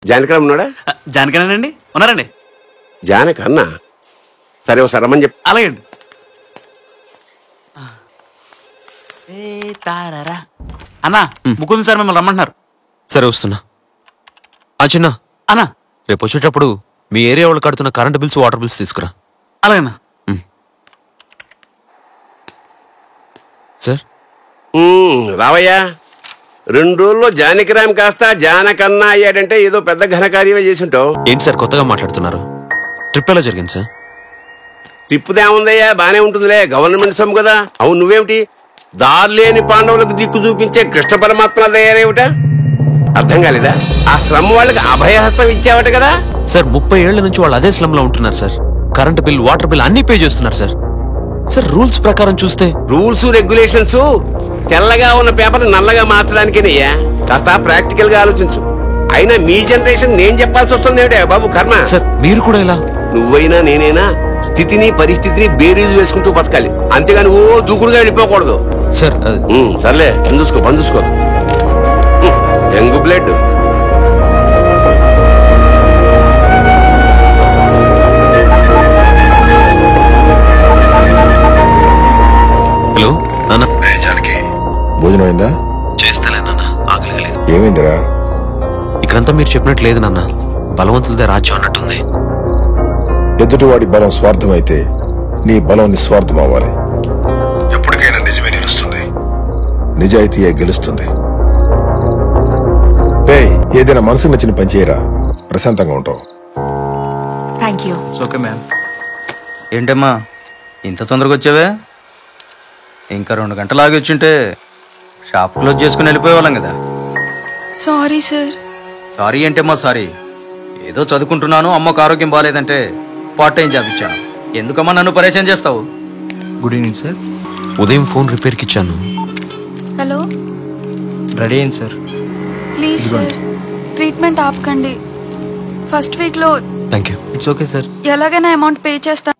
జానకరామ్ ఉన్నాడా? జానకరానండి, ఉన్నారండి. జానకన్నా? సరే ఒకసారి రమ్మని చెప్పు. అలాగే అండి. అన్నా ముకుంద్ సార్ మిమ్మల్ని రమ్మంటున్నారు. సరే వస్తున్నా. చిన్న అన్నా, రేపు వచ్చేటప్పుడు మీ ఏరియా వాళ్ళు కడుతున్న కరెంట్ బిల్స్, వాటర్ బిల్స్ తీసుకురా. అలాగేనా సార్. రావయ్యా. 2 రోజుల్లో జానకిరామ్ కాస్త జానకన్నా అయ్యాడంటే ఏదో పెద్ద ఘనకార్యమే చేసి ఉంటావు. ఏంటి సార్ కొత్తగా మాట్లాడుతున్నారు? ట్రిప్ ఎలా జరిగింది సార్? తిప్పుదేముందయ్యా, బానే ఉంటుందిలే, గవర్నమెంట్ సొమ్ము కదా. అవును, నువ్వేమిటి దారిలేని పాండవులకు దిక్కు చూపించే కృష్ణ పరమాత్మ తయారేవిట? అర్థం కాలేదా? ఆ శ్రమ వాళ్ళకి అభయహస్తం ఇచ్చావట కదా. సార్ 30 ఏళ్ల నుంచి వాళ్ళు అదే స్లమ్ లో ఉంటున్నారు sir. Current bill, water bill అన్ని పే చేస్తున్నారు సార్. సార్ రూల్స్ ప్రకారం చూస్తే రూల్స్ రెగ్యులేషన్స్ తెల్లగా ఉన్న పేపర్ నల్లగా మార్చడానికేనయ్యా. కాస్త ప్రాక్టికల్ గా ఆలోచించు. అయినా మీ జనరేషన్ నేను చెప్పాల్సి వస్తుంది ఏమిటా బాబు కర్మ. సార్ మీరు కూడా ఇలా? నువ్వైనా నేనైనా స్థితిని పరిస్థితిని బేరీజు వేసుకుంటూ బతకాలి, అంతేగాని ఓ దూకుడుగా వెళ్ళిపోకూడదు. సార్ సర్లే, పని చూసుకో. Young blood. హలో నాన్న. జానకి, భోజనం అయిందా? చేస్తలే నాన్న, ఆకలి లేదు. ఏమైందిరా? ఇక్కడంతా మీరు చెప్పినట్టు లేదు నాన్న. బలవంతులదే రాజ్యం అన్నట్టుంది. ఎదుటివాడి బలం స్వార్థం అయితే నీ బలం నిస్వార్థం అవ్వాలి. ఎప్పటికైనా నిజమే నిలుస్తుంది, నిజాయితీయే గెలుస్తుంది. ఏదైనా మనసుకు నచ్చిన పని చేయరా, ప్రశాంతంగా ఉంటావు. థాంక్యూ. Okay ma'am. ఏంటమ్మా ఇంత తొందరగా వచ్చావే? ఇంకా 2 గంటలు ఆగి వచ్చింటే షాప్ క్లోజ్ చేసుకుని వెళ్ళిపోయేవాళ్ళం కదా. Sorry sir. సారీ ఏంటమ్మా సారీ? ఏదో చదువుకుంటున్నాను, అమ్మకు ఆరోగ్యం బాగాలేదంటే పార్ట్ టైం జాబ్ ఇచ్చాను. ఎందుకమ్మా నన్ను పరేషాన్ చేస్తావు? Good evening sir. ఉదయం ఫోన్ రిపేర్కి ఇచ్చాను. హలో, రెడీ అయింది సార్. ప్లీజ్ సార్ ట్రీట్మెంట్ ఆపకండి. ఫస్ట్ వీక్ లో thank you. It's okay sir. ఎలాగైనా అమౌంట్ పే చేస్తాను.